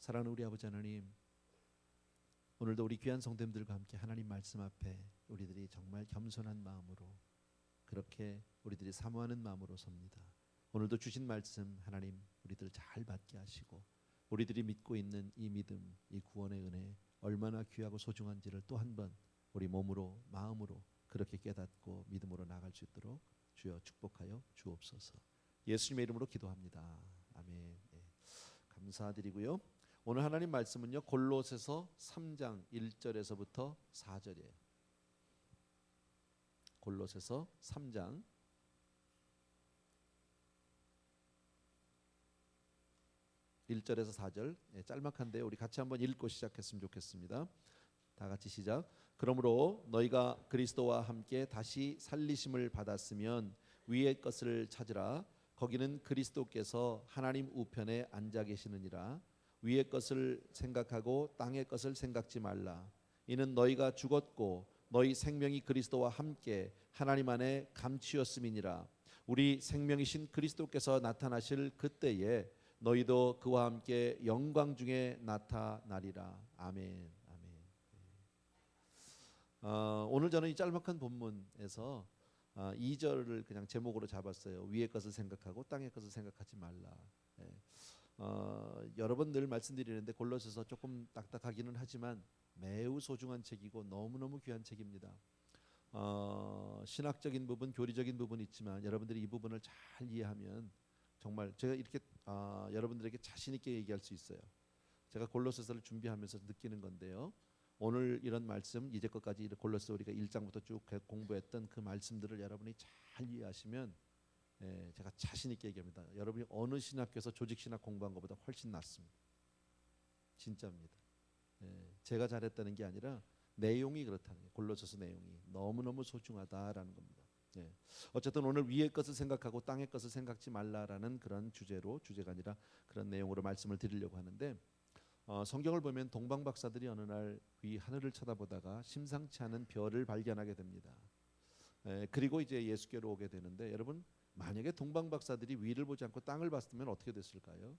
사랑하는 우리 아버지 하나님, 오늘도 우리 귀한 성도님들과 함께 하나님 말씀 앞에 우리들이 정말 겸손한 마음으로 그렇게 우리들이 사모하는 마음으로 섭니다. 오늘도 주신 말씀 하나님 우리들 잘 받게 하시고 우리들이 믿고 있는 이 믿음, 이 구원의 은혜 얼마나 귀하고 소중한지를 또 한 번 우리 몸으로 마음으로 그렇게 깨닫고 믿음으로 나갈 수 있도록 주여 축복하여 주옵소서. 예수님의 이름으로 기도합니다. 아멘. 네. 감사드리고요. 오늘 하나님 말씀은요, 골로새서 3장 1절에서부터 4절이에요. 골로새서 3장 1절에서 4절, 짤막한데 우리 같이 한번 읽고 시작했으면 좋겠습니다. 다 같이 시작. 그러므로 너희가 그리스도와 함께 다시 살리심을 받았으면 위의 것을 찾으라. 거기는 그리스도께서 하나님 우편에 앉아 계시느니라. 위의 것을 생각하고 땅의 것을 생각지 말라. 이는 너희가 죽었고 너희 생명이 그리스도와 함께 하나님 안에 감추었음이니라. 우리 생명이신 그리스도께서 나타나실 그때에 너희도 그와 함께 영광 중에 나타나리라. 아멘. 아멘. 오늘 저는 이 짤막한 본문에서 2절을 그냥 제목으로 잡았어요. 위의 것을 생각하고 땅의 것을 생각하지 말라. 여러 번 늘 말씀드리는데 골로새서 조금 딱딱하기는 하지만 매우 소중한 책이고 너무너무 귀한 책입니다. 신학적인 부분, 교리적인 부분이 있지만 여러분들이 이 부분을 잘 이해하면 정말 제가 이렇게 여러분들에게 자신 있게 얘기할 수 있어요. 제가 골로새서를 준비하면서 느끼는 건데요. 오늘 이런 말씀 이제껏까지 골로새 우리가 1장부터 쭉 공부했던 그 말씀들을 여러분이 잘 이해하시면 제가 자신 있게 얘기합니다. 여러분이 어느 신학교에서 조직신학 공부한 것보다 훨씬 낫습니다. 진짜입니다. 제가 잘했다는 게 아니라 내용이 그렇다는 거예요. 골로새서 내용이 너무너무 소중하다라는 겁니다. 어쨌든 오늘 위의 것을 생각하고 땅의 것을 생각지 말라라는 그런 주제가 아니라 그런 내용으로 말씀을 드리려고 하는데, 성경을 보면 동방 박사들이 어느 날 위 하늘을 쳐다보다가 심상치 않은 별을 발견하게 됩니다. 그리고 이제 예수께로 오게 되는데, 여러분 만약에 동방 박사들이 위를 보지 않고 땅을 봤으면 어떻게 됐을까요?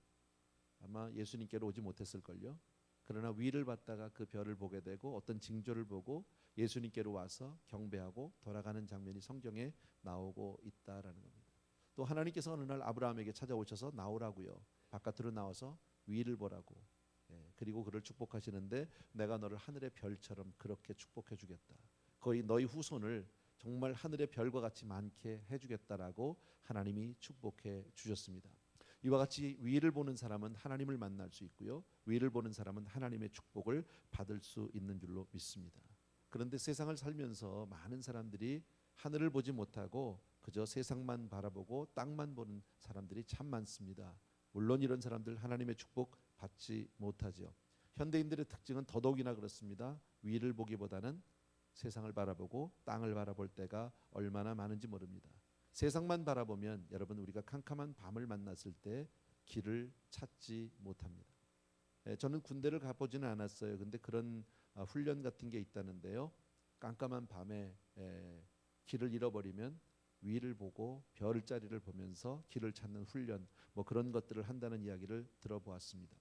아마 예수님께로 오지 못했을걸요. 그러나 위를 봤다가 그 별을 보게 되고 어떤 징조를 보고 예수님께로 와서 경배하고 돌아가는 장면이 성경에 나오고 있다라는 겁니다. 또 하나님께서 어느 날 아브라함에게 찾아오셔서 나오라고요. 바깥으로 나와서 위를 보라고. 그리고 그를 축복하시는데 내가 너를 하늘의 별처럼 그렇게 축복해 주겠다. 거의 너희 후손을 정말 하늘의 별과 같이 많게 해주겠다라고 하나님이 축복해 주셨습니다. 이와 같이 위를 보는 사람은 하나님을 만날 수 있고요. 위를 보는 사람은 하나님의 축복을 받을 수 있는 줄로 믿습니다. 그런데 세상을 살면서 많은 사람들이 하늘을 보지 못하고 그저 세상만 바라보고 땅만 보는 사람들이 참 많습니다. 물론 이런 사람들 하나님의 축복 받지 못하죠. 현대인들의 특징은 더더욱이나 그렇습니다. 위를 보기보다는 세상을 바라보고 땅을 바라볼 때가 얼마나 많은지 모릅니다. 세상만 바라보면 여러분 우리가 캄캄한 밤을 만났을 때 길을 찾지 못합니다. 저는 군대를 가보지는 않았어요. 근데 그런 훈련 같은 게 있다는데요. 깜깜한 밤에 길을 잃어버리면 위를 보고 별자리를 보면서 길을 찾는 훈련, 뭐 그런 것들을 한다는 이야기를 들어보았습니다.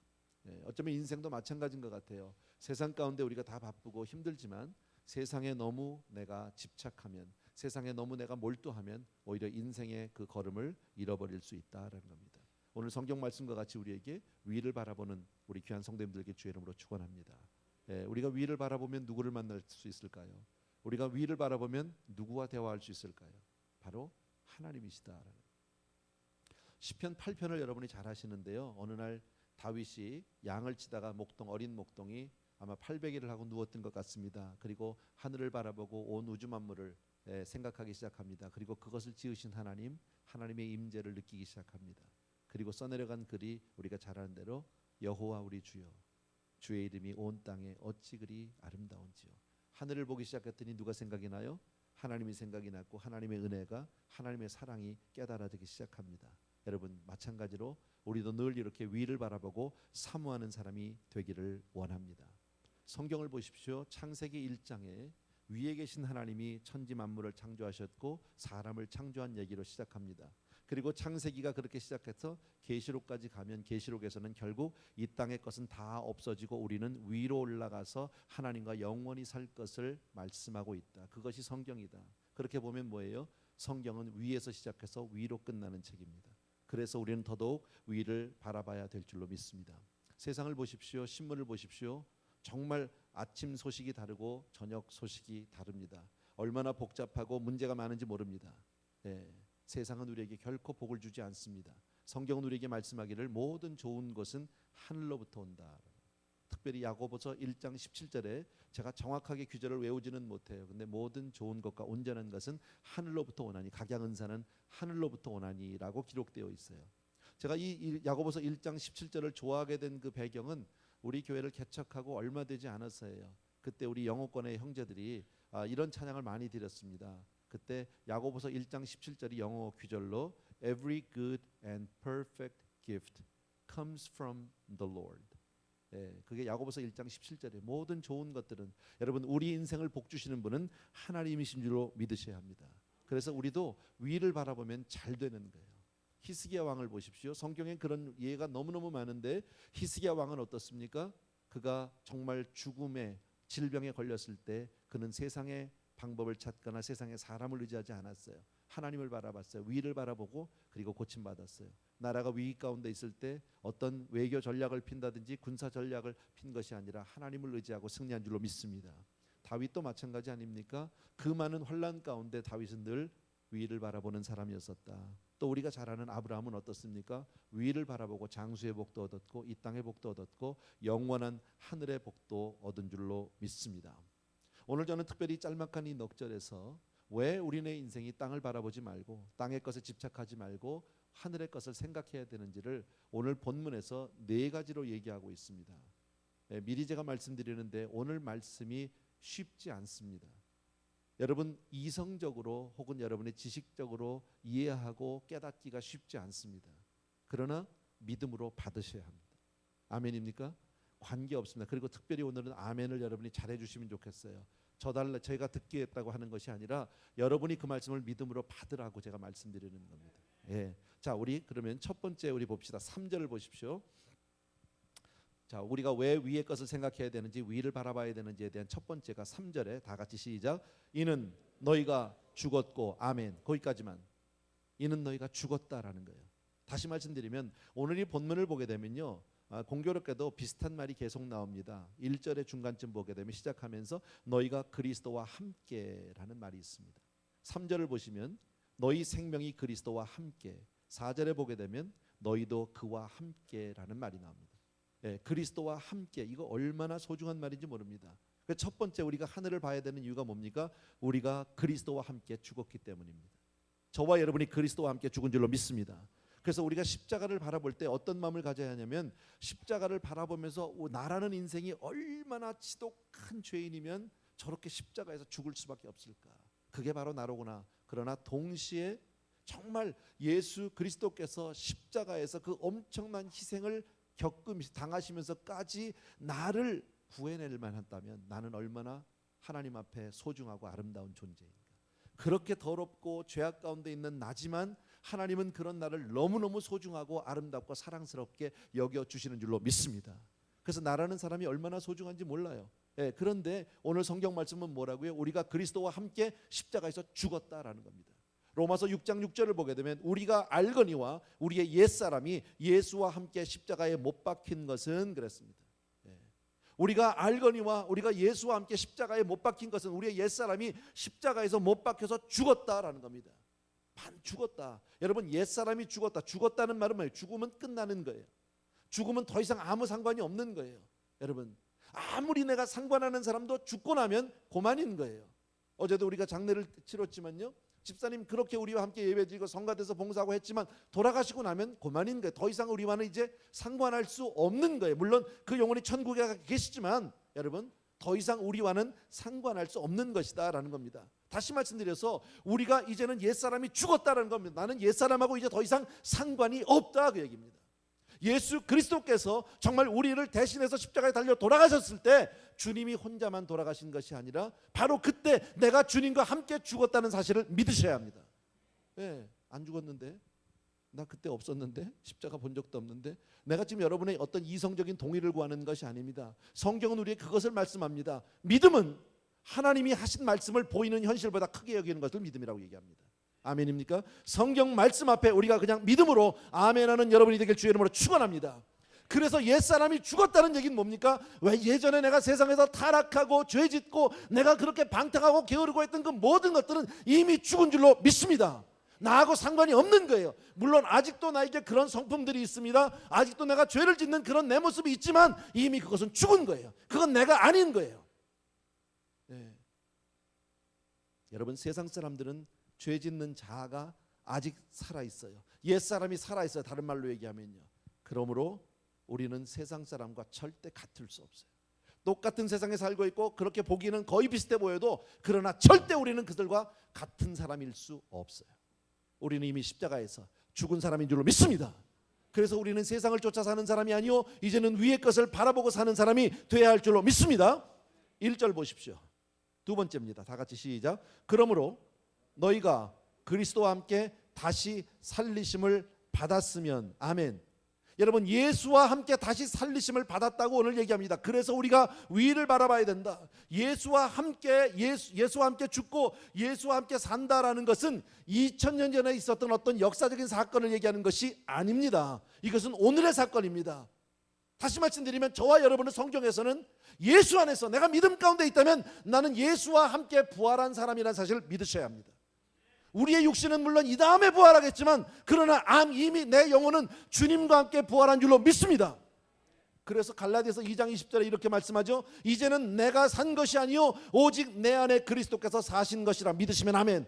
어쩌면 인생도 마찬가지인 것 같아요. 세상 가운데 우리가 다 바쁘고 힘들지만 세상에 너무 내가 집착하면, 세상에 너무 내가 몰두하면 오히려 인생의 그 걸음을 잃어버릴 수 있다라는 겁니다. 오늘 성경 말씀과 같이 우리에게 위를 바라보는 우리 귀한 성도님들에게 주의 이름으로 축원합니다. 우리가 위를 바라보면 누구를 만날 수 있을까요? 우리가 위를 바라보면 누구와 대화할 수 있을까요? 바로 하나님이시다라는. 시편 8편을 여러분이 잘 하시는데요. 어느 날 다윗이 양을 치다가 어린 목동이 아마 800일을 하고 누웠던 것 같습니다. 그리고 하늘을 바라보고 온 우주 만물을 생각하기 시작합니다. 그리고 그것을 지으신 하나님의 임재를 느끼기 시작합니다. 그리고 써내려간 글이 우리가 잘 아는 대로 여호와 우리 주여, 주의 이름이 온 땅에 어찌 그리 아름다운지요. 하늘을 보기 시작했더니 누가 생각이 나요? 하나님이 생각이 났고 하나님의 은혜가, 하나님의 사랑이 깨달아지기 시작합니다. 여러분 마찬가지로 우리도 늘 이렇게 위를 바라보고 사모하는 사람이 되기를 원합니다. 성경을 보십시오. 창세기 1장에 위에 계신 하나님이 천지 만물을 창조하셨고 사람을 창조한 얘기로 시작합니다. 그리고 창세기가 그렇게 시작해서 계시록까지 가면 계시록에서는 결국 이 땅의 것은 다 없어지고 우리는 위로 올라가서 하나님과 영원히 살 것을 말씀하고 있다. 그것이 성경이다. 그렇게 보면 뭐예요? 성경은 위에서 시작해서 위로 끝나는 책입니다. 그래서 우리는 더더욱 위를 바라봐야 될 줄로 믿습니다. 세상을 보십시오. 신문을 보십시오. 정말 아침 소식이 다르고 저녁 소식이 다릅니다. 얼마나 복잡하고 문제가 많은지 모릅니다. 세상은 우리에게 결코 복을 주지 않습니다. 성경은 우리에게 말씀하기를 모든 좋은 것은 하늘로부터 온다. 특별히 야고보서 1장 17절에 제가 정확하게 규절을 외우지는 못해요. 근데 모든 좋은 것과 온전한 것은 하늘로부터 오나니 각양은사는 하늘로부터 오나니라고 기록되어 있어요. 제가 이 야고보서 1장 17절을 좋아하게 된 그 배경은 우리 교회를 개척하고 얼마 되지 않았어요. 그때 우리 영어권의 형제들이 이런 찬양을 많이 드렸습니다. 그때 야고보서 1장 17절이 영어 규절로 Every good and perfect gift comes from the Lord. 그게 야고보서 1장 17절에 모든 좋은 것들은 여러분 우리 인생을 복 주시는 분은 하나님이신 줄로 믿으셔야 합니다. 그래서 우리도 위를 바라보면 잘 되는 거예요. 히스기야 왕을 보십시오. 성경에 그런 예가 너무너무 많은데 히스기야 왕은 어떻습니까? 그가 정말 죽음의 질병에 걸렸을 때 그는 세상의 방법을 찾거나 세상의 사람을 의지하지 않았어요. 하나님을 바라봤어요. 위를 바라보고 그리고 고침받았어요. 나라가 위기 가운데 있을 때 어떤 외교 전략을 핀다든지 군사 전략을 핀 것이 아니라 하나님을 의지하고 승리한 줄로 믿습니다. 다윗도 마찬가지 아닙니까? 그 많은 환난 가운데 다윗은 늘 위를 바라보는 사람이었었다. 또 우리가 잘 아는 아브라함은 어떻습니까? 위를 바라보고 장수의 복도 얻었고 이 땅의 복도 얻었고 영원한 하늘의 복도 얻은 줄로 믿습니다. 오늘 저는 특별히 짤막한 이 넉절에서 왜 우리네 인생이 땅을 바라보지 말고 땅의 것에 집착하지 말고 하늘의 것을 생각해야 되는지를 오늘 본문에서 4가지로 얘기하고 있습니다. 미리 제가 말씀드리는데 오늘 말씀이 쉽지 않습니다. 여러분 이성적으로 혹은 여러분의 지식적으로 이해하고 깨닫기가 쉽지 않습니다. 그러나 믿음으로 받으셔야 합니다. 아멘입니까? 관계없습니다. 그리고 특별히 오늘은 아멘을 여러분이 잘해 주시면 좋겠어요. 저희가 듣게 했다고 하는 것이 아니라 여러분이 그 말씀을 믿음으로 받으라고 제가 말씀드리는 겁니다. 자, 우리 그러면 첫 번째 우리 봅시다. 3절을 보십시오. 자, 우리가 왜 위의 것을 생각해야 되는지 위를 바라봐야 되는지에 대한 첫 번째가 3절에 다 같이 시작. 이는 너희가 죽었고 아멘. 거기까지만. 이는 너희가 죽었다라는 거예요. 다시 말씀드리면 오늘 이 본문을 보게 되면요. 공교롭게도 비슷한 말이 계속 나옵니다. 1절의 중간쯤 보게 되면 시작하면서 너희가 그리스도와 함께라는 말이 있습니다. 3절을 보시면 너희 생명이 그리스도와 함께. 4절에 보게 되면 너희도 그와 함께라는 말이 나옵니다. 그리스도와 함께 이거 얼마나 소중한 말인지 모릅니다. 첫 번째 우리가 하늘을 봐야 되는 이유가 뭡니까? 우리가 그리스도와 함께 죽었기 때문입니다. 저와 여러분이 그리스도와 함께 죽은 줄로 믿습니다. 그래서 우리가 십자가를 바라볼 때 어떤 마음을 가져야 하냐면 십자가를 바라보면서 나라는 인생이 얼마나 지독한 죄인이면 저렇게 십자가에서 죽을 수밖에 없을까? 그게 바로 나로구나. 그러나 동시에 정말 예수 그리스도께서 십자가에서 그 엄청난 희생을 당하시면서까지 나를 구해낼 만했다면 나는 얼마나 하나님 앞에 소중하고 아름다운 존재인가. 그렇게 더럽고 죄악 가운데 있는 나지만 하나님은 그런 나를 너무너무 소중하고 아름답고 사랑스럽게 여겨주시는 줄로 믿습니다. 그래서 나라는 사람이 얼마나 소중한지 몰라요. 그런데 오늘 성경 말씀은 뭐라고요? 우리가 그리스도와 함께 십자가에서 죽었다라는 겁니다. 로마서 6장 6절을 보게 되면 우리가 알거니와 우리의 옛사람이 예수와 함께 십자가에 못 박힌 것은 그랬습니다. 우리가 알거니와 우리가 예수와 함께 십자가에 못 박힌 것은 우리의 옛사람이 십자가에서 못 박혀서 죽었다라는 겁니다. 죽었다. 여러분 옛사람이 죽었다. 죽었다는 말은 뭐예요? 죽으면 끝나는 거예요. 죽으면 더 이상 아무 상관이 없는 거예요. 여러분 아무리 내가 상관하는 사람도 죽고 나면 고만인 거예요. 어제도 우리가 장례를 치렀지만요. 집사님 그렇게 우리와 함께 예배드리고 성가대서 봉사하고 했지만 돌아가시고 나면 그만인 거예요. 더 이상 우리와는 이제 상관할 수 없는 거예요. 물론 그 영혼이 천국에 계시지만 여러분 더 이상 우리와는 상관할 수 없는 것이다라는 겁니다. 다시 말씀드려서 우리가 이제는 옛사람이 죽었다라는 겁니다. 나는 옛사람하고 이제 더 이상 상관이 없다 그 얘기입니다. 예수 그리스도께서 정말 우리를 대신해서 십자가에 달려 돌아가셨을 때 주님이 혼자만 돌아가신 것이 아니라 바로 그때 내가 주님과 함께 죽었다는 사실을 믿으셔야 합니다. 안 죽었는데 나 그때 없었는데, 십자가 본 적도 없는데. 내가 지금 여러분의 어떤 이성적인 동의를 구하는 것이 아닙니다. 성경은 우리에게 그것을 말씀합니다. 믿음은 하나님이 하신 말씀을 보이는 현실보다 크게 여기는 것을 믿음이라고 얘기합니다. 아멘입니까? 성경 말씀 앞에 우리가 그냥 믿음으로 아멘하는 여러분이 되길 주의 이름으로 축원합니다. 그래서 옛사람이 죽었다는 얘기는 뭡니까? 왜 예전에 내가 세상에서 타락하고 죄짓고 내가 그렇게 방탕하고 게으르고 했던 그 모든 것들은 이미 죽은 줄로 믿습니다. 나하고 상관이 없는 거예요. 물론 아직도 나에게 그런 성품들이 있습니다. 아직도 내가 죄를 짓는 그런 내 모습이 있지만 이미 그것은 죽은 거예요. 그건 내가 아닌 거예요. 네. 여러분, 세상 사람들은 죄 짓는 자아가 아직 살아있어요. 옛사람이 살아있어요. 다른 말로 얘기하면요. 그러므로 우리는 세상 사람과 절대 같을 수 없어요. 똑같은 세상에 살고 있고 그렇게 보기는 거의 비슷해 보여도 그러나 절대 우리는 그들과 같은 사람일 수 없어요. 우리는 이미 십자가에서 죽은 사람인 줄로 믿습니다. 그래서 우리는 세상을 쫓아 사는 사람이 아니요 이제는 위의 것을 바라보고 사는 사람이 되어야 할 줄로 믿습니다. 1절 보십시오. 두 번째입니다. 다 같이 시작. 그러므로 너희가 그리스도와 함께 다시 살리심을 받았으면. 아멘. 여러분, 예수와 함께 다시 살리심을 받았다고 오늘 얘기합니다. 그래서 우리가 위를 바라봐야 된다. 예수와 함께 죽고 예수와 함께 산다라는 것은 2000년 전에 있었던 어떤 역사적인 사건을 얘기하는 것이 아닙니다. 이것은 오늘의 사건입니다. 다시 말씀드리면 저와 여러분은 성경에서는 예수 안에서 내가 믿음 가운데 있다면 나는 예수와 함께 부활한 사람이라는 사실을 믿으셔야 합니다. 우리의 육신은 물론 이 다음에 부활하겠지만 그러나 이미 내 영혼은 주님과 함께 부활한 줄로 믿습니다. 그래서 갈라디아서 2장 20절에 이렇게 말씀하죠. 이제는 내가 산 것이 아니요 오직 내 안에 그리스도께서 사신 것이라 믿으시면 아멘.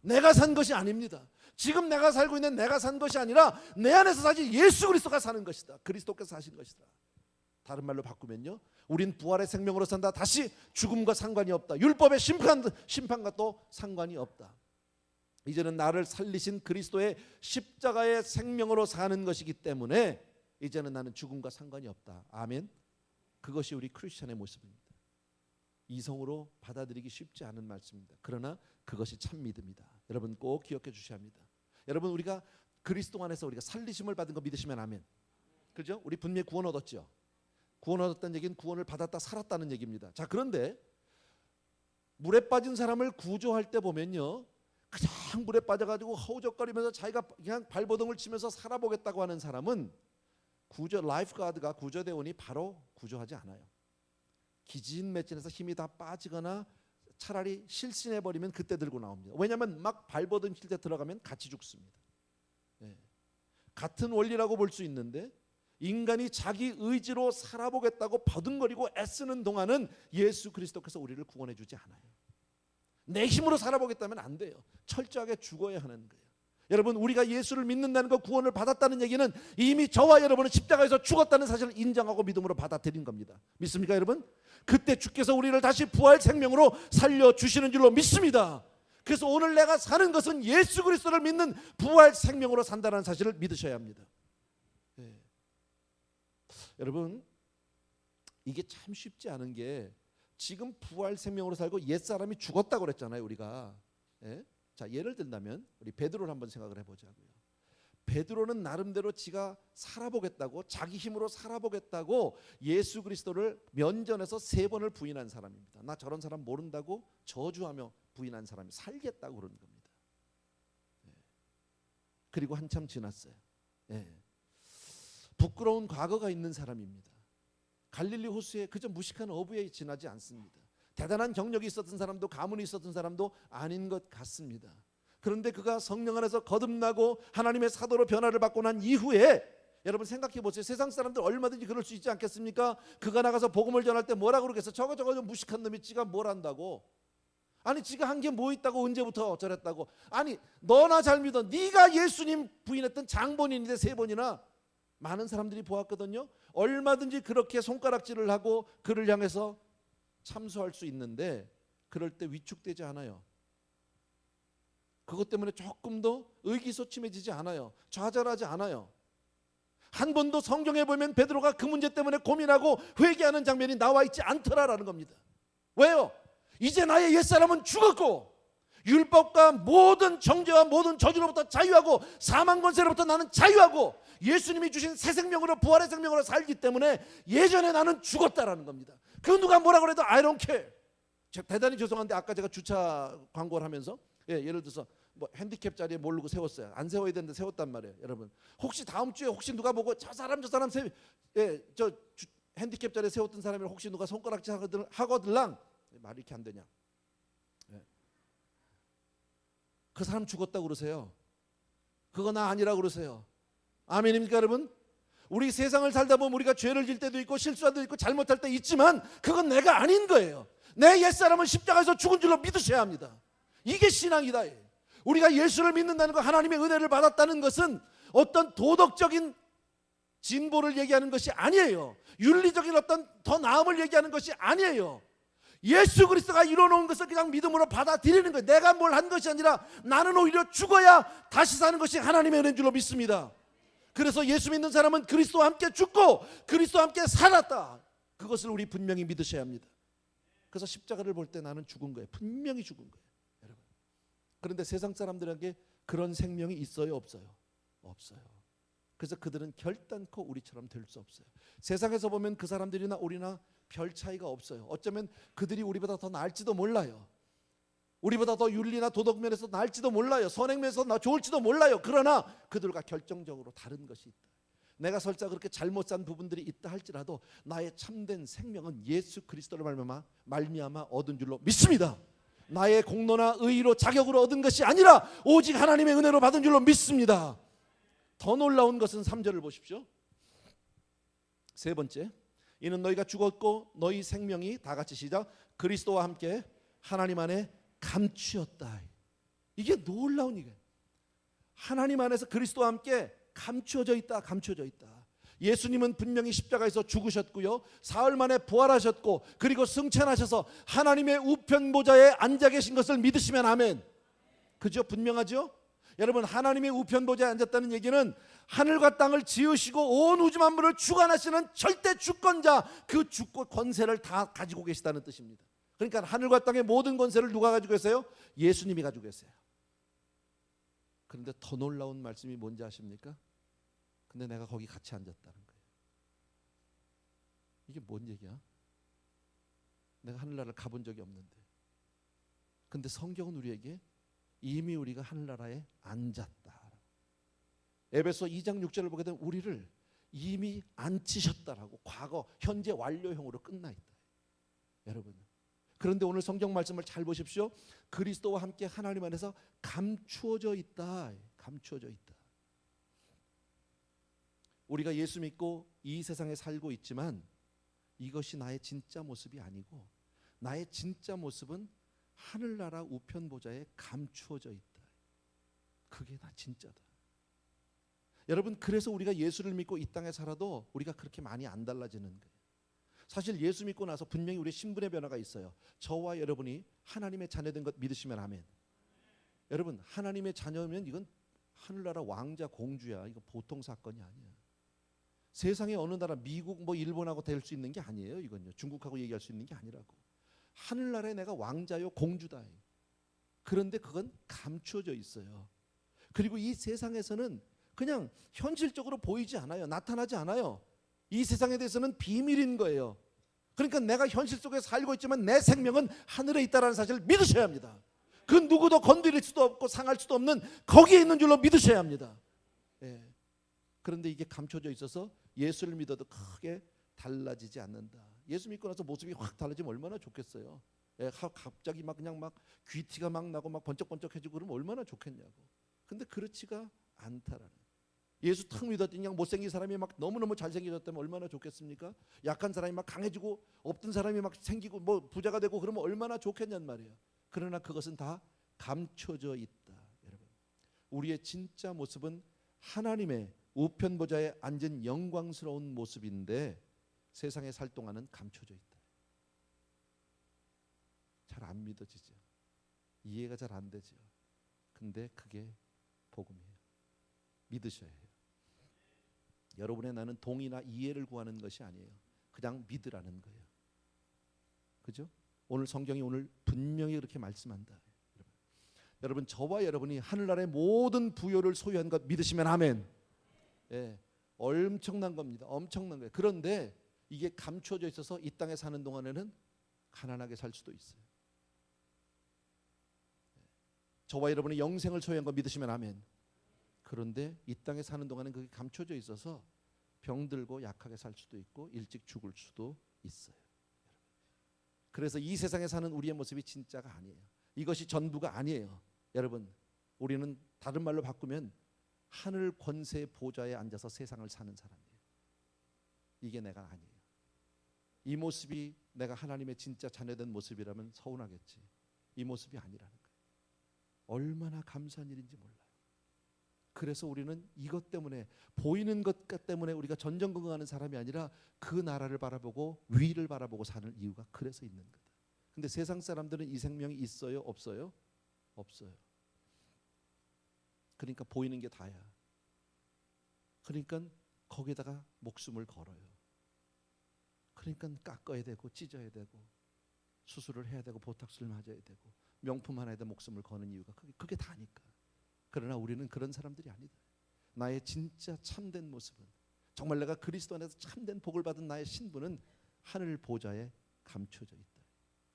내가 산 것이 아닙니다. 지금 내가 살고 있는 내가 산 것이 아니라 내 안에서 사실 예수 그리스도가 사는 것이다. 그리스도께서 사신 것이다. 다른 말로 바꾸면요, 우린 부활의 생명으로 산다. 다시 죽음과 상관이 없다. 율법의 심판과 또 상관이 없다. 이제는 나를 살리신 그리스도의 십자가의 생명으로 사는 것이기 때문에 이제는 나는 죽음과 상관이 없다. 아멘. 그것이 우리 크리스천의 모습입니다. 이성으로 받아들이기 쉽지 않은 말씀입니다. 그러나 그것이 참 믿음이다. 여러분 꼭 기억해 주셔야 합니다. 여러분, 우리가 그리스도 안에서 우리가 살리심을 받은 거 믿으시면 아멘. 그죠? 우리 분명히 구원 얻었죠. 구원 얻었다는 얘기는 구원을 받았다 살았다는 얘기입니다. 자, 그런데 물에 빠진 사람을 구조할 때 보면요, 그냥 물에 빠져가지고 허우적거리면서 자기가 그냥 발버둥을 치면서 살아보겠다고 하는 사람은 라이프 가드가 구조대원이 바로 구조하지 않아요. 기진맥진해서 힘이 다 빠지거나 차라리 실신해버리면 그때 들고 나옵니다. 왜냐하면 막 발버둥 칠 때 들어가면 같이 죽습니다. 같은 원리라고 볼 수 있는데 인간이 자기 의지로 살아보겠다고 버둥거리고 애쓰는 동안은 예수 그리스도께서 우리를 구원해 주지 않아요. 내 힘으로 살아보겠다면 안 돼요. 철저하게 죽어야 하는 거예요. 여러분, 우리가 예수를 믿는다는 것, 구원을 받았다는 얘기는 이미 저와 여러분은 십자가에서 죽었다는 사실을 인정하고 믿음으로 받아들인 겁니다. 믿습니까 여러분? 그때 주께서 우리를 다시 부활 생명으로 살려주시는 줄로 믿습니다. 그래서 오늘 내가 사는 것은 예수 그리스도를 믿는 부활 생명으로 산다는 사실을 믿으셔야 합니다. 여러분, 이게 참 쉽지 않은 게 지금 부활 생명으로 살고 옛사람이 죽었다고 그랬잖아요 우리가. 자, 예를 든다면 우리 베드로를 한번 생각을 해보자고요. 베드로는 나름대로 지가 살아보겠다고, 자기 힘으로 살아보겠다고 예수 그리스도를 면전에서 3번을 부인한 사람입니다. 나 저런 사람 모른다고 저주하며 부인한 사람이 살겠다고 그러는 겁니다. 그리고 한참 지났어요. 부끄러운 과거가 있는 사람입니다. 갈릴리 호수에 그저 무식한 어부에 지나지 않습니다. 대단한 경력이 있었던 사람도 가문이 있었던 사람도 아닌 것 같습니다. 그런데 그가 성령 안에서 거듭나고 하나님의 사도로 변화를 받고 난 이후에 여러분 생각해 보세요. 세상 사람들 얼마든지 그럴 수 있지 않겠습니까? 그가 나가서 복음을 전할 때 뭐라 그러겠어? 저거 무식한 놈이 지가 뭘 한다고? 아니 지가 한 게 뭐 있다고 언제부터 저랬다고? 아니 너나 잘 믿어. 네가 예수님 부인했던 장본인인데 3번이나 많은 사람들이 보았거든요. 얼마든지 그렇게 손가락질을 하고 그를 향해서 참소할 수 있는데 그럴 때 위축되지 않아요. 그것 때문에 조금 더 의기소침해지지 않아요. 좌절하지 않아요. 한 번도 성경에 보면 베드로가 그 문제 때문에 고민하고 회개하는 장면이 나와 있지 않더라라는 겁니다. 왜요? 이제 나의 옛사람은 죽었고 율법과 모든 정죄와 모든 저주로부터 자유하고 사망 권세로부터 나는 자유하고 예수님이 주신 새 생명으로 부활의 생명으로 살기 때문에 예전에 나는 죽었다라는 겁니다. 그 누가 뭐라 그래도 I don't care. 대단히 죄송한데 아까 제가 주차 광고를 하면서 예를 들어서 뭐 핸디캡 자리에 모르고 세웠어요. 안 세워야 되는데 세웠단 말이에요. 여러분 혹시 다음 주에 혹시 누가 보고 저 사람 핸디캡 자리에 세웠던 사람이 혹시 누가 손가락질 하거들랑 말이 이렇게 안 되냐. 그 사람 죽었다고 그러세요. 그거 나 아니라고 그러세요. 아멘입니까 여러분? 우리 세상을 살다 보면 우리가 죄를 질 때도 있고 실수할 때도 있고 잘못할 때 있지만 그건 내가 아닌 거예요. 내 옛사람은 십자가에서 죽은 줄로 믿으셔야 합니다. 이게 신앙이다. 우리가 예수를 믿는다는 것, 하나님의 은혜를 받았다는 것은 어떤 도덕적인 진보를 얘기하는 것이 아니에요. 윤리적인 어떤 더 나음을 얘기하는 것이 아니에요. 예수 그리스도가 이뤄놓은 것을 그냥 믿음으로 받아들이는 거예요. 내가 뭘 한 것이 아니라 나는 오히려 죽어야 다시 사는 것이 하나님의 은혜인 줄로 믿습니다. 그래서 예수 믿는 사람은 그리스도와 함께 죽고 그리스도와 함께 살았다. 그것을 우리 분명히 믿으셔야 합니다. 그래서 십자가를 볼 때 나는 죽은 거예요. 분명히 죽은 거예요, 여러분. 그런데 세상 사람들에게 그런 생명이 있어요, 없어요? 없어요. 그래서 그들은 결단코 우리처럼 될 수 없어요. 세상에서 보면 그 사람들이나 우리나 별 차이가 없어요. 어쩌면 그들이 우리보다 더 나을지도 몰라요. 우리보다 더 윤리나 도덕 면에서 나을지도 몰라요. 선행 면에서 좋을지도 몰라요. 그러나 그들과 결정적으로 다른 것이 있다. 내가 설사 그렇게 잘못 산 부분들이 있다 할지라도 나의 참된 생명은 예수 그리스도를 말미암아 얻은 줄로 믿습니다. 나의 공로나 의로 자격으로 얻은 것이 아니라 오직 하나님의 은혜로 받은 줄로 믿습니다. 더 놀라운 것은 3절을 보십시오. 세 번째, 이는 너희가 죽었고 너희 생명이 다 같이 시작 그리스도와 함께 하나님 안에 감추었다. 이게 놀라운 얘기예요. 하나님 안에서 그리스도와 함께 감추어져 있다. 감추어져 있다. 예수님은 분명히 십자가에서 죽으셨고요, 사흘 만에 부활하셨고 그리고 승천하셔서 하나님의 우편 보좌에 앉아 계신 것을 믿으시면 아멘. 그죠? 분명하죠? 여러분, 하나님의 우편 보좌에 앉았다는 얘기는 하늘과 땅을 지으시고 온 우주 만물을 주관하시는 절대 주권자, 그 주권 권세를 다 가지고 계시다는 뜻입니다. 그러니까 하늘과 땅의 모든 권세를 누가 가지고 계세요? 예수님이 가지고 계세요. 그런데 더 놀라운 말씀이 뭔지 아십니까? 근데 내가 거기 같이 앉았다는 거예요. 이게 뭔 얘기야? 내가 하늘나라를 가본 적이 없는데, 근데 성경은 우리에게 이미 우리가 하늘나라에 앉았다. 에베소 2장 6절을 보게 되면 우리를 이미 앉히셨다라고, 과거, 현재 완료형으로 끝나 있다. 여러분, 그런데 오늘 성경 말씀을 잘 보십시오. 그리스도와 함께 하나님 안에서 감추어져 있다. 감추어져 있다. 우리가 예수 믿고 이 세상에 살고 있지만 이것이 나의 진짜 모습이 아니고, 나의 진짜 모습은 하늘나라 우편 보좌에 감추어져 있다. 그게 나 진짜다. 여러분, 그래서 우리가 예수를 믿고 이 땅에 살아도 우리가 그렇게 많이 안 달라지는 거예요. 사실 예수 믿고 나서 분명히 우리의 신분의 변화가 있어요. 저와 여러분이 하나님의 자녀된 것 믿으시면 아멘. 여러분, 하나님의 자녀면 이건 하늘나라 왕자 공주야. 이거 보통 사건이 아니야. 세상의 어느 나라, 미국 뭐 일본하고 될 수 있는 게 아니에요. 이건요, 중국하고 얘기할 수 있는 게 아니라고. 하늘나라에 내가 왕자요 공주다. 그런데 그건 감추어져 있어요. 그리고 이 세상에서는 그냥 현실적으로 보이지 않아요. 나타나지 않아요. 이 세상에 대해서는 비밀인 거예요. 그러니까 내가 현실 속에 살고 있지만 내 생명은 하늘에 있다는 사실을 믿으셔야 합니다. 그 누구도 건드릴 수도 없고 상할 수도 없는 거기에 있는 줄로 믿으셔야 합니다. 예. 그런데 이게 감춰져 있어서 예수를 믿어도 크게 달라지지 않는다. 예수 믿고 나서 모습이 확 달라지면 얼마나 좋겠어요. 예, 갑자기 막 그냥 막 귀티가 막 나고 막 번쩍번쩍해지고 그러면 얼마나 좋겠냐고. 근데 그렇지가 않다라는. 예수 탁 믿었더니 그냥 못생긴 사람이 막 너무너무 잘생겨졌다면 얼마나 좋겠습니까? 약한 사람이 막 강해지고 없던 사람이 막 생기고 뭐 부자가 되고 그러면 얼마나 좋겠냔 말이에요. 그러나 그것은 다 감춰져 있다. 여러분, 우리의 진짜 모습은 하나님의 우편 보좌에 앉은 영광스러운 모습인데 세상에 살 동안은 감춰져 있다. 잘 안 믿어지죠. 이해가 잘 안 되죠. 근데 그게 복음이에요. 믿으셔야 해요. 여러분의 나는 동의나 이해를 구하는 것이 아니에요. 그냥 믿으라는 거예요. 그죠? 오늘 성경이 오늘 분명히 그렇게 말씀한다. 여러분. 여러분, 저와 여러분이 하늘나라의 모든 부요를 소유한 것 믿으시면 아멘. 예, 엄청난 겁니다. 엄청난 거예요. 그런데 이게 감춰져 있어서 이 땅에 사는 동안에는 가난하게 살 수도 있어요. 저와 여러분이 영생을 소유한 거 믿으시면 아멘. 그런데 이 땅에 사는 동안은 그게 감춰져 있어서 병들고 약하게 살 수도 있고 일찍 죽을 수도 있어요. 그래서 이 세상에 사는 우리의 모습이 진짜가 아니에요. 이것이 전부가 아니에요. 여러분, 우리는 다른 말로 바꾸면 하늘 권세 보좌에 앉아서 세상을 사는 사람이에요. 이게 내가 아니에요. 이 모습이 내가 하나님의 진짜 자녀된 모습이라면 서운하겠지. 이 모습이 아니라는 거예요. 얼마나 감사한 일인지 몰라요. 그래서 우리는 이것 때문에, 보이는 것 때문에 우리가 전전긍긍하는 사람이 아니라 그 나라를 바라보고 위를 바라보고 사는 이유가 그래서 있는 거다. 근데 세상 사람들은 이 생명이 있어요? 없어요? 없어요. 그러니까 보이는 게 다야. 그러니까 거기에다가 목숨을 걸어요. 그러니까 깎아야 되고 찢어야 되고 수술을 해야 되고 보톡스를 맞아야 되고 명품 하나에다 목숨을 거는 이유가 그게 다니까. 그러나 우리는 그런 사람들이 아니다. 나의 진짜 참된 모습은, 정말 내가 그리스도 안에서 참된 복을 받은 나의 신분은 하늘 보좌에 감춰져 있다.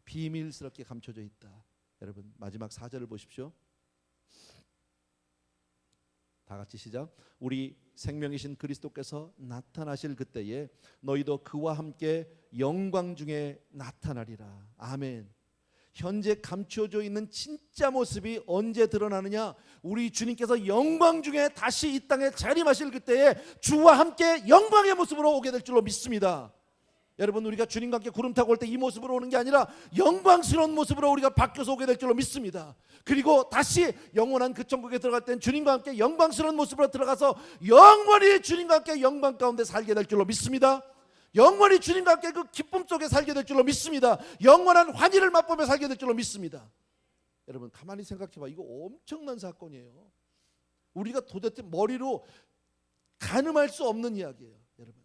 비밀스럽게 감춰져 있다. 여러분, 마지막 4절을 보십시오. 다 같이 시작. 우리 생명이신 그리스도께서 나타나실 그때에 너희도 그와 함께 영광 중에 나타나리라. 아멘. 현재 감춰져 있는 진짜 모습이 언제 드러나느냐? 우리 주님께서 영광 중에 다시 이 땅에 자림하실 그때에 주와 함께 영광의 모습으로 오게 될 줄로 믿습니다. 여러분, 우리가 주님과 함께 구름 타고 올 때 이 모습으로 오는 게 아니라 영광스러운 모습으로 우리가 바뀌어서 오게 될 줄로 믿습니다. 그리고 다시 영원한 그 천국에 들어갈 때는 주님과 함께 영광스러운 모습으로 들어가서 영원히 주님과 함께 영광 가운데 살게 될 줄로 믿습니다. 영원히 주님과 함께 그 기쁨 속에 살게 될 줄로 믿습니다. 영원한 환희를 맛보며 살게 될 줄로 믿습니다. 여러분, 가만히 생각해봐. 이거 엄청난 사건이에요. 우리가 도대체 머리로 가늠할 수 없는 이야기예요. 여러분,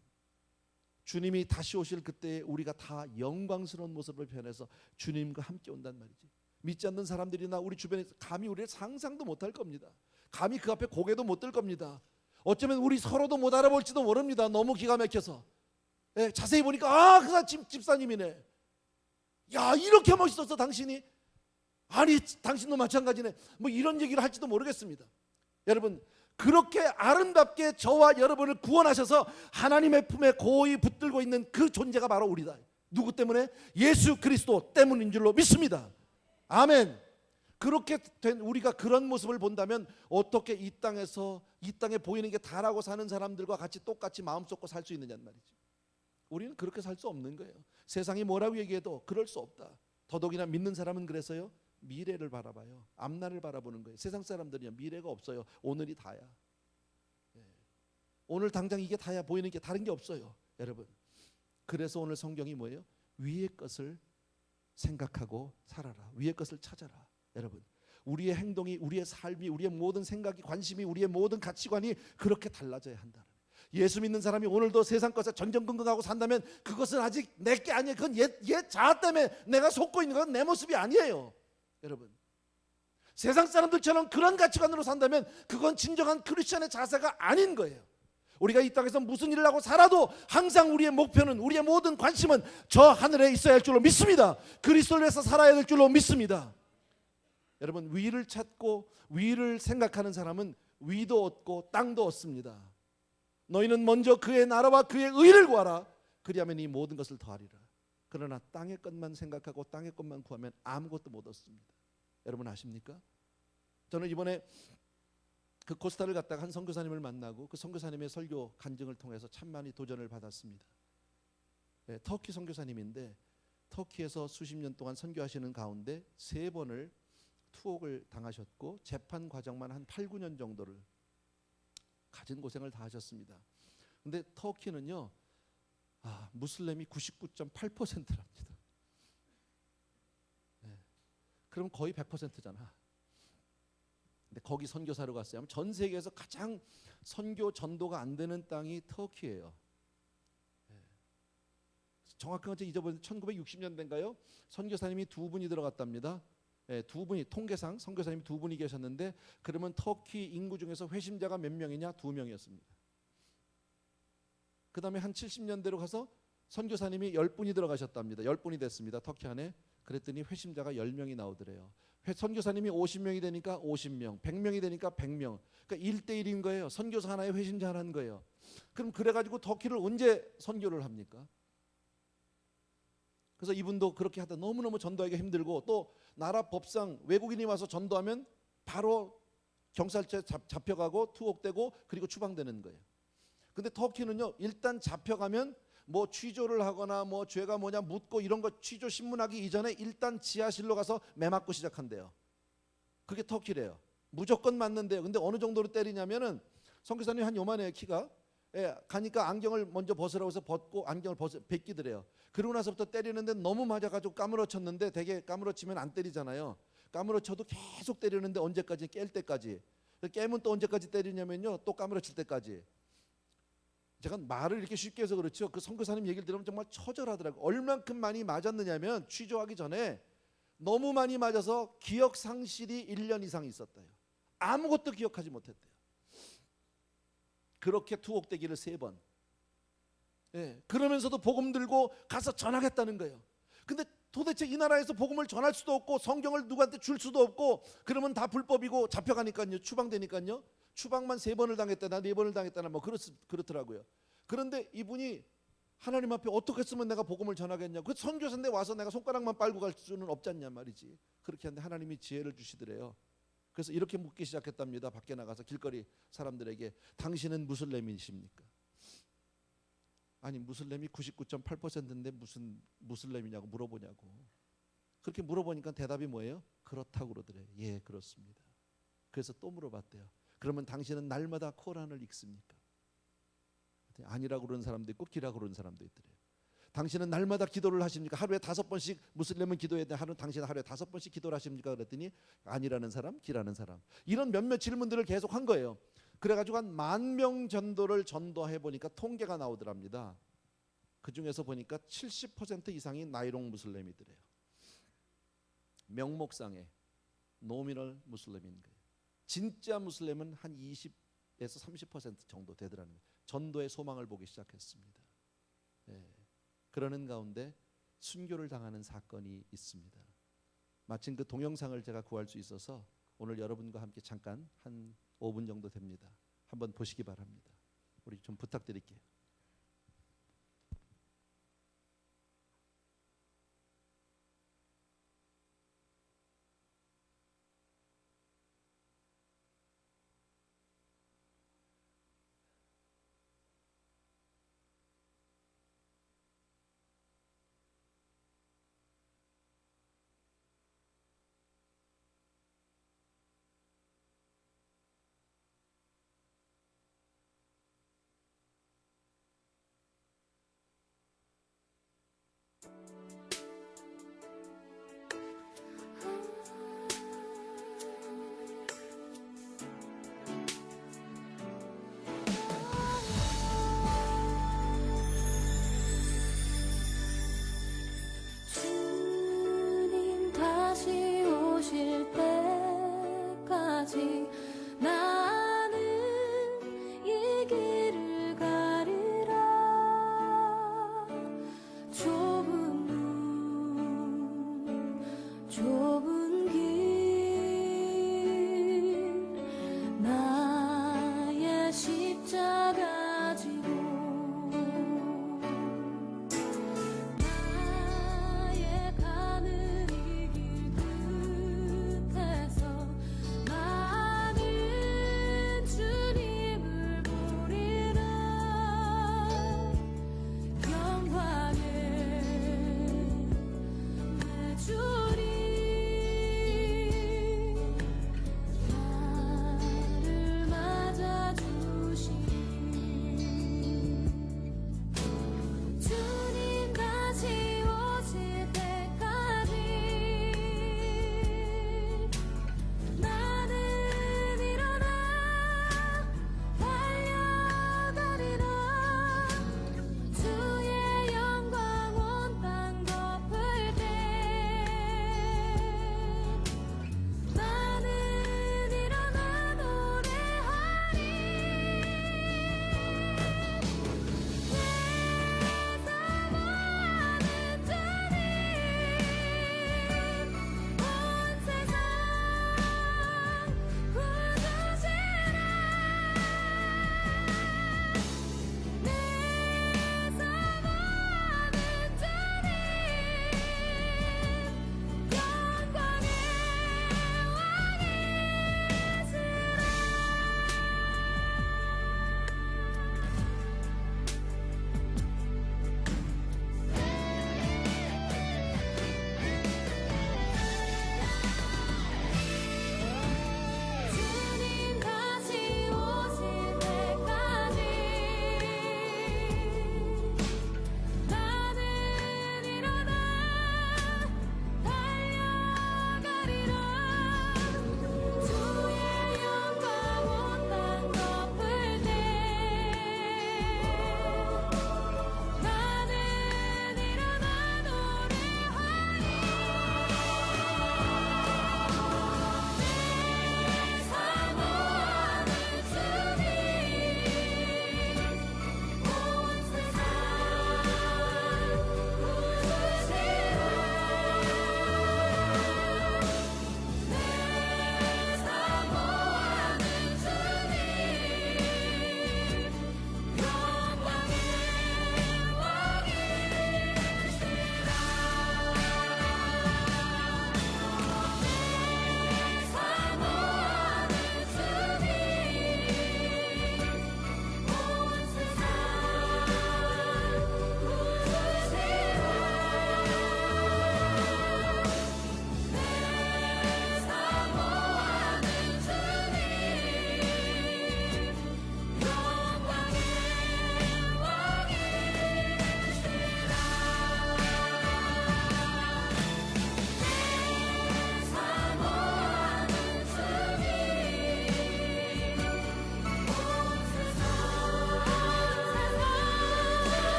주님이 다시 오실 그때 우리가 다 영광스러운 모습을 변해서 주님과 함께 온단 말이지. 믿지 않는 사람들이나 우리 주변에서 감히 우리를 상상도 못할 겁니다. 감히 그 앞에 고개도 못 들 겁니다. 어쩌면 우리 서로도 못 알아볼지도 모릅니다. 너무 기가 막혀서. 예, 자세히 보니까 그 사람 집사님이네. 야, 이렇게 멋있었어 당신이? 아니, 당신도 마찬가지네. 뭐 이런 얘기를 할지도 모르겠습니다. 여러분, 그렇게 아름답게 저와 여러분을 구원하셔서 하나님의 품에 고이 붙들고 있는 그 존재가 바로 우리다. 누구 때문에? 예수 그리스도 때문인 줄로 믿습니다. 아멘. 그렇게 된 우리가 그런 모습을 본다면 어떻게 이 땅에 보이는 게 다라고 사는 사람들과 같이 똑같이 마음 쏟고 살 수 있느냐는 말이죠. 우리는 그렇게 살 수 없는 거예요. 세상이 뭐라고 얘기해도 그럴 수 없다. 더더욱이나 믿는 사람은 그래서요, 미래를 바라봐요. 앞날을 바라보는 거예요. 세상 사람들은요, 미래가 없어요. 오늘이 다야. 오늘 당장 이게 다야. 보이는 게 다른 게 없어요. 여러분, 그래서 오늘 성경이 뭐예요? 위의 것을 생각하고 살아라. 위의 것을 찾아라. 여러분, 우리의 행동이, 우리의 삶이, 우리의 모든 생각이, 관심이, 우리의 모든 가치관이 그렇게 달라져야 한다. 예수 믿는 사람이 오늘도 세상 것에 전전긍긍하고 산다면 그것은 아직 내게 아니에요. 그건 얘 자아 때문에 내가 속고 있는 건 내 모습이 아니에요. 여러분, 세상 사람들처럼 그런 가치관으로 산다면 그건 진정한 크리스천의 자세가 아닌 거예요. 우리가 이 땅에서 무슨 일을 하고 살아도 항상 우리의 목표는, 우리의 모든 관심은 저 하늘에 있어야 할 줄로 믿습니다. 그리스도를 위해서 살아야 될 줄로 믿습니다. 여러분, 위를 찾고 위를 생각하는 사람은 위도 얻고 땅도 얻습니다. 너희는 먼저 그의 나라와 그의 의를 구하라. 그리하면 이 모든 것을 더하리라. 그러나 땅의 것만 생각하고 땅의 것만 구하면 아무것도 못 얻습니다. 여러분 아십니까? 저는 이번에 그 코스타를 갔다가 한 선교사님을 만나고 그 선교사님의 설교 간증을 통해서 참 많이 도전을 받았습니다. 네, 터키 선교사님인데 터키에서 수십 년 동안 선교하시는 가운데 3번을 투옥을 당하셨고 재판 과정만 한 8, 9년 정도를 가진 고생을 다 하셨습니다. 근데 터키는요, 무슬림이 99.8%랍니다. 네. 그럼 거의 100%잖아. 근데 거기 선교사로 갔어요. 전 세계에서 가장 선교 전도가 안 되는 땅이 터키예요. 네. 정확한 건 잊어버렸는데 1960년대인가요? 선교사님이 2분이 들어갔답니다. 예, 두 분이 통계상 선교사님이 두 분이 계셨는데 그러면 터키 인구 중에서 회심자가 몇 명이냐? 2명이었습니다. 그 다음에 한 70년대로 가서 선교사님이 10분이 들어가셨답니다. 10분이 됐습니다. 터키 안에. 그랬더니 회심자가 10명이 나오더래요. 선교사님이 50명이 되니까 50명, 100명이 되니까 100명. 그러니까 1대1인 거예요. 선교사 하나에 회심자 하나인 거예요. 그럼 그래가지고 터키를 언제 선교를 합니까? 그래서 이분도 그렇게 하다 너무너무 전도하기가 힘들고 또 나라 법상 외국인이 와서 전도하면 바로 경찰차에 잡혀가고 투옥되고 그리고 추방되는 거예요. 근데 터키는요, 일단 잡혀가면 뭐 취조를 하거나 뭐 죄가 뭐냐 묻고 이런 거 취조 신문하기 이전에 일단 지하실로 가서 매 맞고 시작한대요. 그게 터키래요. 무조건 맞는데요. 근데 어느 정도로 때리냐면은 선교사님 한 요만해요, 키가. 예, 가니까 안경을 먼저 벗으라고 해서 벗고 안경을 벗기더래요. 그러고 나서부터 때리는데 너무 맞아가지고 까무러쳤는데 되게 까무러치면 안 때리잖아요. 까무러쳐도 계속 때리는데 언제까지? 깰 때까지. 깨면 또 언제까지 때리냐면요, 또 까무러칠 때까지. 제가 말을 이렇게 쉽게 해서 그렇죠. 그 선교사님 얘기를 들으면 정말 처절하더라고요. 얼만큼 많이 맞았느냐면 취조하기 전에 너무 많이 맞아서 기억 상실이 1년 이상 있었대요. 아무것도 기억하지 못했대요. 그렇게 투옥되기를 3번. 예, 그러면서도 복음 들고 가서 전하겠다는 거예요. 근데 도대체 이 나라에서 복음을 전할 수도 없고 성경을 누구한테 줄 수도 없고 그러면 다 불법이고 잡혀가니까요. 추방되니까요. 추방만 3번을 당했다나 4번을 당했다나 뭐 그렇더라고요. 그런데 이분이 하나님 앞에 어떻게 했으면 내가 복음을 전하겠냐고. 그 선교사인데 와서 내가 손가락만 빨고 갈 수는 없잖냐 말이지. 그렇게 하는데 하나님이 지혜를 주시더래요. 그래서 이렇게 묻기 시작했답니다. 밖에 나가서 길거리 사람들에게 당신은 무슬림이십니까? 아니 무슬림이 99.8%인데 무슨 무슬림이냐고 물어보냐고. 그렇게 물어보니까 대답이 뭐예요? 그렇다고 그러더래요. 예, 그렇습니다. 그래서 또 물어봤대요. 그러면 당신은 날마다 코란을 읽습니까? 아니라고 그러는 사람도 있고 기라고 그러는 사람도 있더래요. 당신은 날마다 기도를 하십니까? 하루에 5번씩 무슬림은 기도해야 돼. 당신은 하루에 5번씩 기도를 하십니까? 그랬더니 아니라는 사람, 기라는 사람. 이런 몇몇 질문들을 계속 한 거예요. 그래가지고 한 10,000명 전도를 전도해 보니까 통계가 나오더랍니다. 그 중에서 보니까 70% 이상이 나이롱 무슬림이더래요. 명목상에 노미널 무슬림인 거예요. 진짜 무슬림은 한 20에서 30% 정도 되더라는 거예요. 전도의 소망을 보기 시작했습니다. 네. 그러는 가운데 순교를 당하는 사건이 있습니다. 마침 그 동영상을 제가 구할 수 있어서 오늘 여러분과 함께 잠깐 한 5분 정도 됩니다. 한번 보시기 바랍니다. 우리 좀 부탁드릴게요.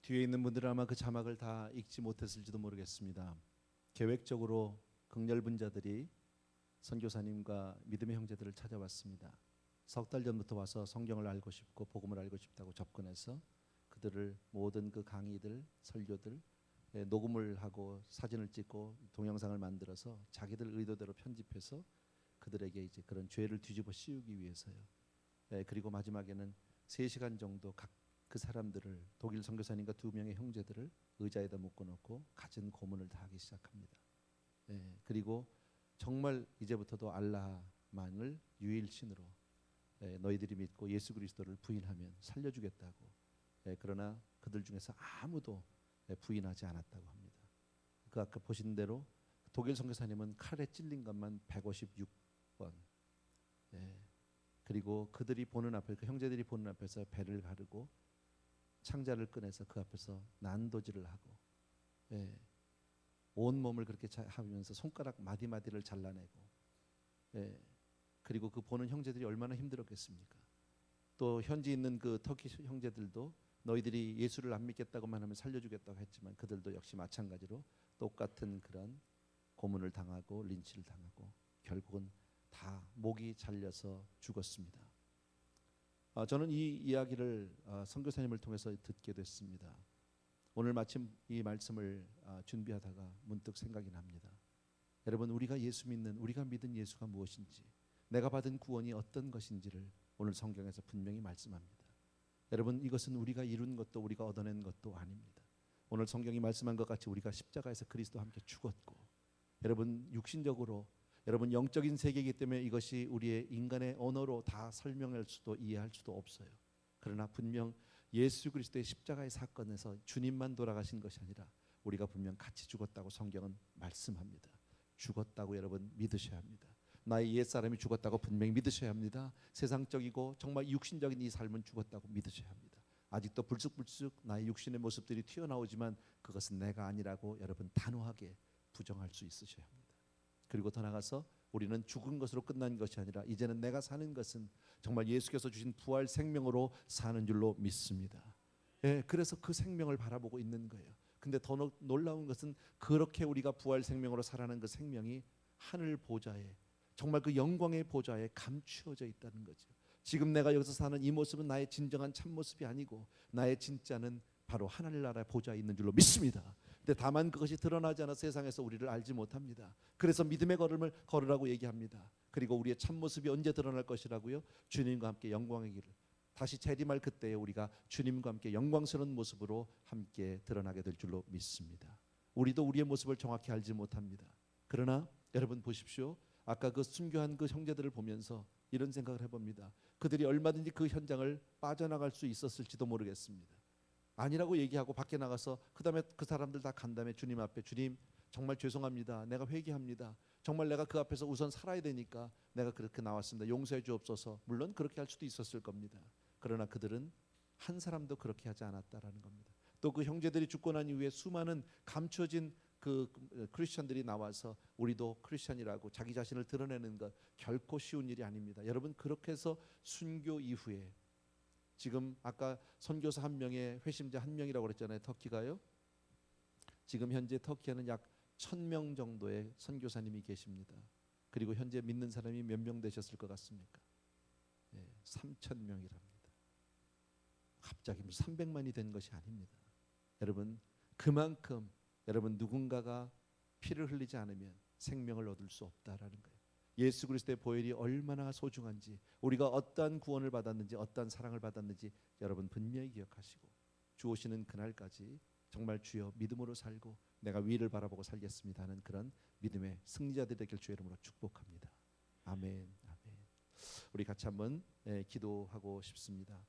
뒤에 있는 분들은 아마 그 자막을 다 읽지 못했을지도 모르겠습니다. 계획적으로 극렬분자들이 선교사님과 믿음의 형제들을 찾아왔습니다. 석 달 전부터 와서 성경을 알고 싶고 복음을 알고 싶다고 접근해서 그들을 모든 그 강의들, 설교들 녹음을 하고 사진을 찍고 동영상을 만들어서 자기들 의도대로 편집해서 그들에게 이제 그런 죄를 뒤집어 씌우기 위해서요. 그리고 마지막에는 3시간 정도 각 그 사람들을 독일 선교사님과 2명의 형제들을 의자에다 묶어놓고 갖은 고문을 다 하기 시작합니다. 그리고 정말 이제부터도 알라만을 유일신으로 너희들이 믿고 예수 그리스도를 부인하면 살려주겠다고. 그러나 그들 중에서 아무도 부인하지 않았다고 합니다. 그 아까 보신 대로 독일 선교사님은 칼에 찔린 것만 156번. 그리고 그들이 보는 앞에 그 형제들이 보는 앞에서 배를 가르고 창자를 꺼내서 그 앞에서 난도질을 하고 온 몸을 그렇게 하면서 손가락 마디마디를 잘라내고 그리고 그 보는 형제들이 얼마나 힘들었겠습니까? 또 현지 있는 그 터키 형제들도 너희들이 예수를 안 믿겠다고만 하면 살려주겠다고 했지만 그들도 역시 마찬가지로 똑같은 그런 고문을 당하고 린치를 당하고 결국은 다 목이 잘려서 죽었습니다. 저는 이 이야기를 선교사님을 통해서 듣게 됐습니다. 오늘 마침 이 말씀을 준비하다가 문득 생각이 납니다. 여러분, 우리가 믿은 예수가 무엇인지, 내가 받은 구원이 어떤 것인지를 오늘 성경에서 분명히 말씀합니다. 여러분, 이것은 우리가 이룬 것도 우리가 얻어낸 것도 아닙니다. 오늘 성경이 말씀한 것 같이 우리가 십자가에서 그리스도와 함께 죽었고, 여러분 육신적으로 여러분 영적인 세계이기 때문에 이것이 우리의 인간의 언어로 다 설명할 수도 이해할 수도 없어요. 그러나 분명 예수 그리스도의 십자가의 사건에서 주님만 돌아가신 것이 아니라 우리가 분명 같이 죽었다고 성경은 말씀합니다. 죽었다고 여러분 믿으셔야 합니다. 나의 옛사람이 죽었다고 분명히 믿으셔야 합니다. 세상적이고 정말 육신적인 이 삶은 죽었다고 믿으셔야 합니다. 아직도 불쑥불쑥 나의 육신의 모습들이 튀어나오지만 그것은 내가 아니라고 여러분 단호하게 부정할 수 있으셔야 합니다. 그리고 더 나아가서 우리는 죽은 것으로 끝난 것이 아니라 이제는 내가 사는 것은 정말 예수께서 주신 부활 생명으로 사는 줄로 믿습니다. 그래서 그 생명을 바라보고 있는 거예요. 근데 더 놀라운 것은 그렇게 우리가 부활 생명으로 살아가는 그 생명이 하늘 보좌에 정말 그 영광의 보좌에 감추어져 있다는 거죠. 지금 내가 여기서 사는 이 모습은 나의 진정한 참모습이 아니고 나의 진짜는 바로 하늘나라의 보좌에 있는 줄로 믿습니다. 근데 다만 그것이 드러나지 않아 세상에서 우리를 알지 못합니다. 그래서 믿음의 걸음을 걸으라고 얘기합니다. 그리고 우리의 참모습이 언제 드러날 것이라고요? 주님과 함께 영광의 길을 다시 재림할 그때에 우리가 주님과 함께 영광스러운 모습으로 함께 드러나게 될 줄로 믿습니다. 우리도 우리의 모습을 정확히 알지 못합니다. 그러나 여러분 보십시오. 아까 그 순교한 그 형제들을 보면서 이런 생각을 해봅니다. 그들이 얼마든지 그 현장을 빠져나갈 수 있었을지도 모르겠습니다. 아니라고 얘기하고 밖에 나가서 그다음에 그 사람들 다 간 다음에 주님 앞에 주님 정말 죄송합니다. 내가 회개합니다. 정말 내가 그 앞에서 우선 살아야 되니까 내가 그렇게 나왔습니다. 용서해 주옵소서. 물론 그렇게 할 수도 있었을 겁니다. 그러나 그들은 한 사람도 그렇게 하지 않았다라는 겁니다. 또 그 형제들이 죽고 난 이후에 수많은 감춰진 그 크리스천들이 나와서 우리도 크리스천이라고 자기 자신을 드러내는 것 결코 쉬운 일이 아닙니다. 여러분 그렇게 해서 순교 이후에 지금 아까 선교사 한 명에 회심자 한 명이라고 그랬잖아요. 터키가요. 지금 현재 터키에는 약 1,000명 정도의 선교사님이 계십니다. 그리고 현재 믿는 사람이 몇 명 되셨을 것 같습니까? 3,000명이랍니다. 갑자기 300만이 된 것이 아닙니다. 여러분 그만큼 여러분 누군가가 피를 흘리지 않으면 생명을 얻을 수 없다라는 거예요. 예수 그리스도의 보혈이 얼마나 소중한지 우리가 어떠한 구원을 받았는지 어떠한 사랑을 받았는지 여러분 분명히 기억하시고 주 오시는 그날까지 정말 주여 믿음으로 살고 내가 위를 바라보고 살겠습니다 하는 그런 믿음의 승리자들이 되길 주의 이름으로 축복합니다. 아멘. 아멘. 우리 같이 한번 기도하고 싶습니다.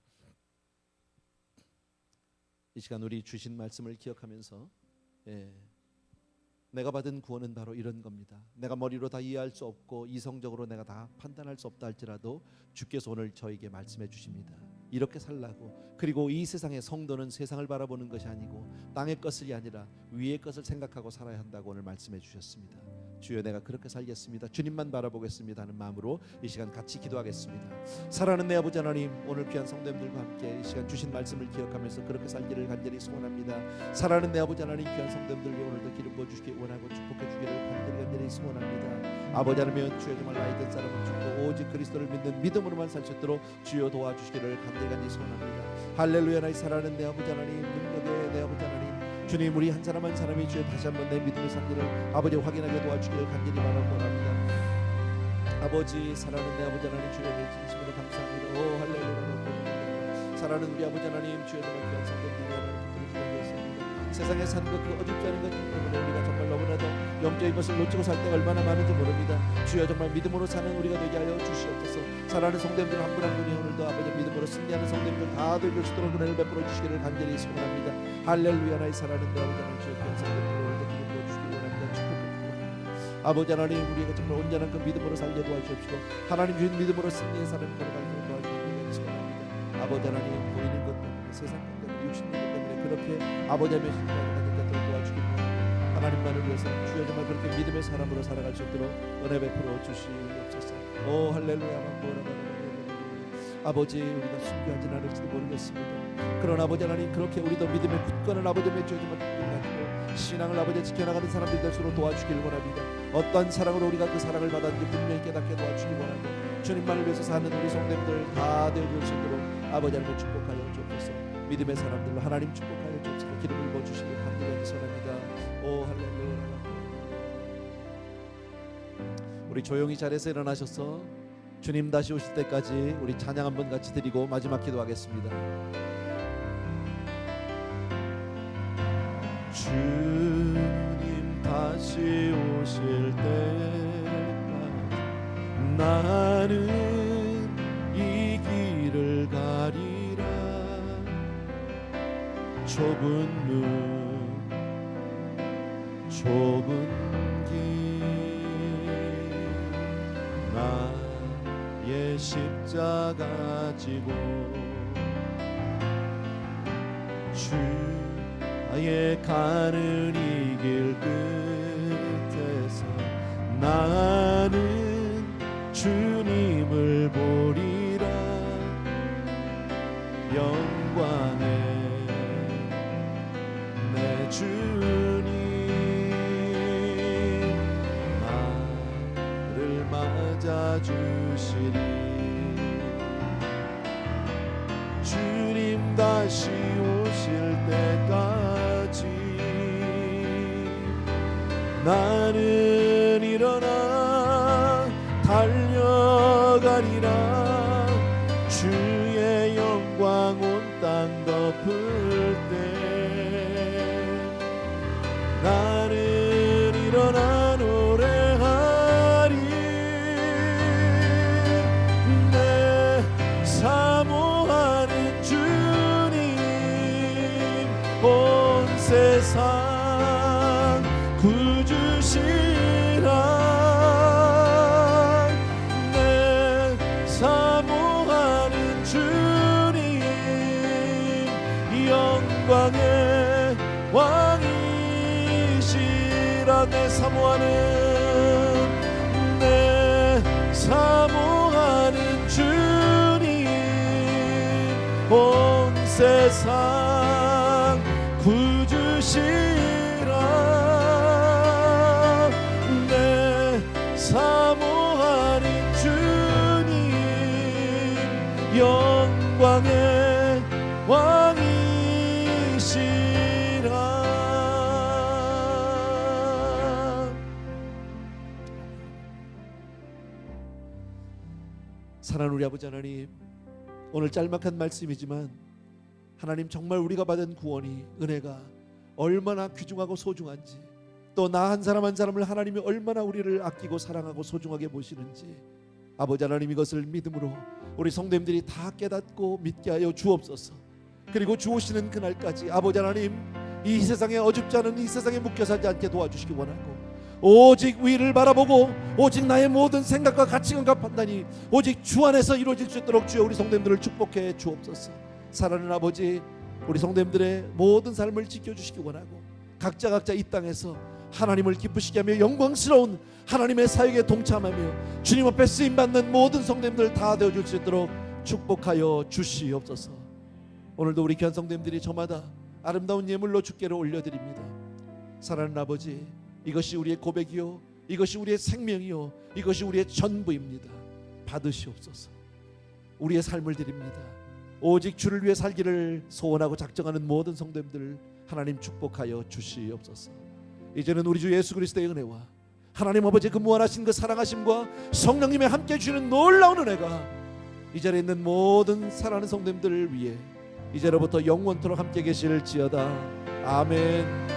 이 시간 우리 주신 말씀을 기억하면서 내가 받은 구원은 바로 이런 겁니다. 내가 머리로 다 이해할 수 없고 이성적으로 내가 다 판단할 수 없다 할지라도 주께서 오늘 저에게 말씀해 주십니다. 이렇게 살라고. 그리고 이 세상의 성도는 세상을 바라보는 것이 아니고 땅의 것이 아니라 위의 것을 생각하고 살아야 한다고 오늘 말씀해 주셨습니다. 주여 내가 그렇게 살겠습니다, 주님만 바라보겠습니다 하는 마음으로 이 시간 같이 기도하겠습니다. 사랑하는 내 아버지 하나님, 오늘 귀한 성도님들과 함께 이 시간 주신 말씀을 기억하면서 그렇게 살기를 간절히 소원합니다. 사랑하는 내 아버지 하나님, 귀한 성도님들이 오늘도 기름 부어주시기 원하고 축복해 주기를 간절히 소원합니다. 아버지 하나님, 주여 정말 나이 든 사람은 죽고 오직 그리스도를 믿는 믿음으로만 살 수 있도록 주여 도와주시기를 간절히 소원합니다. 할렐루야. 나의 사랑하는 내 아버지 하나님, 능력의 내 아버지 하나님, 주님 우리 한 사람 한 사람이 주여 다시 한번 내 믿음의 상기를 아버지 확인하게 도와주기를 간절히 바랍니다. 아버지, 사랑하는 내 아버지 하나님, 주여 내 진심으로 감사합니다. 오 할렐루야. 사랑하는 우리 아버지 하나님, 주여 정말 귀한 성도님들 하나님 붙들어 주시옵소서. 세상에 사는 것 그 어줍지 않은 것 때문에 우리가 정말 너무나도 영적인 것을 놓치고 살 때가 얼마나 많은지 모릅니다. 주여 정말 믿음으로 사는 우리가 되게 하여 주시옵소서. 사랑하는 성도님들 한 분 한 분이 오늘도 아버지 믿음으로 승리하는 성도님들 다 되게 수 있도록 은혜를 베풀어 주시기를 간절히 소원합니다. 할렐루야. 나의 사랑하는 내 아버지 하나님, 주여 귀한 성도님들 오늘도 기름 부어 주시기 원합니다. 축복합니다. 아버지 하나님, 우리가 정말 온전한 그 믿음으로 살게 도와주십시오. 하나님 주신 믿음으로 승리의 삶을 걸어가게 도와주시기를 소원합니다. 아버지 하나님, 보이는 것 때문에, 세상 것 때문에, 육신의 것 때문에 그렇게 아버지 하나님의 신뢰를 가진 자들을 도와주기를 하나님만을 위해서 주여 정말 그렇게 믿음의 사람으로 살아갈 수 있도록 은혜 베풀어 주시옵소서. 오 할렐루야. 아버지, 우리가 순교하진 않을지도 모르겠습니다. 그러나 아버지 하나님, 그렇게 우리도 믿음의 굳건한 아버지 하나님의 주여 정말 가지고 신앙을 아버지 지켜나가는 사람들이 될수록 도와주길 원합니다. 어떠한 사랑으로 우리가 그 사랑을 받았는지 분명히 깨닫게 도와주길 원하고 주님만을 위해서 사는 우리 성도님들 다 되어줄 수 있도록 아버지 하나님 축복하여 주옵소서. 믿음의 사람들로 하나님 축복하여 주옵소서. 기름을 부어주시길 간절히 소원합니다. 오 할렐루야. 우리 조용히 자리에서 일어나셔서 주님 다시 오실 때까지 우리 찬양 한번 같이 드리고 마지막 기도하겠습니다. 주님 다시 오실 때까지 나는 이 길을 가리라. 좁은 문 좁은 길 나의 십자가 지고 주의 가는 이 길 끝에서 나는 주님을 보리라. 영광의 내 주님 나를 맞아주시리. 주님 다시 오실 때까지 나는 일어나 달려가리라. 주의 영광 온 땅 덮을 때 나는 일어나 노래하리. 내 사모하는 주님 온 세상 구주시라. 내 사모하는 주님 영광의 왕이시라. 내 사모하는 주님 온 세상 구주시라. 내 사모하는 주님 영광의 왕이시라. 사랑하는 우리 아버지 하나님, 오늘 짤막한 말씀이지만 하나님 정말 우리가 받은 구원이 은혜가 얼마나 귀중하고 소중한지, 또 나 한 사람 한 사람을 하나님이 얼마나 우리를 아끼고 사랑하고 소중하게 보시는지 아버지 하나님 이것을 믿음으로 우리 성도님들이 다 깨닫고 믿게 하여 주옵소서. 그리고 주 오시는 그날까지 아버지 하나님 이 세상에 어줍지 않은 이 세상에 묶여 살지 않게 도와주시기 원하고 오직 위를 바라보고 오직 나의 모든 생각과 가치관과 판단이 오직 주 안에서 이루어질 수 있도록 주여 우리 성도님들을 축복해 주옵소서. 사랑하는 아버지, 우리 성도님들의 모든 삶을 지켜주시기 원하고 각자 이 땅에서 하나님을 기쁘시게 하며 영광스러운 하나님의 사역에 동참하며 주님 앞에 쓰임받는 모든 성도님들 다 되어줄 수 있도록 축복하여 주시옵소서. 오늘도 우리 귀한 성도님들이 저마다 아름다운 예물로 주께로 올려드립니다. 사랑하는 아버지, 이것이 우리의 고백이요, 이것이 우리의 생명이요, 이것이 우리의 전부입니다. 받으시옵소서. 우리의 삶을 드립니다. 오직 주를 위해 살기를 소원하고 작정하는 모든 성도님들 하나님 축복하여 주시옵소서. 이제는 우리 주 예수 그리스도의 은혜와 하나님 아버지의 그 무한하신 그 사랑하심과 성령님의 함께 주시는 놀라운 은혜가 이 자리에 있는 모든 사랑하는 성도님들을 위해 이제로부터 영원토록 함께 계실지어다. 아멘.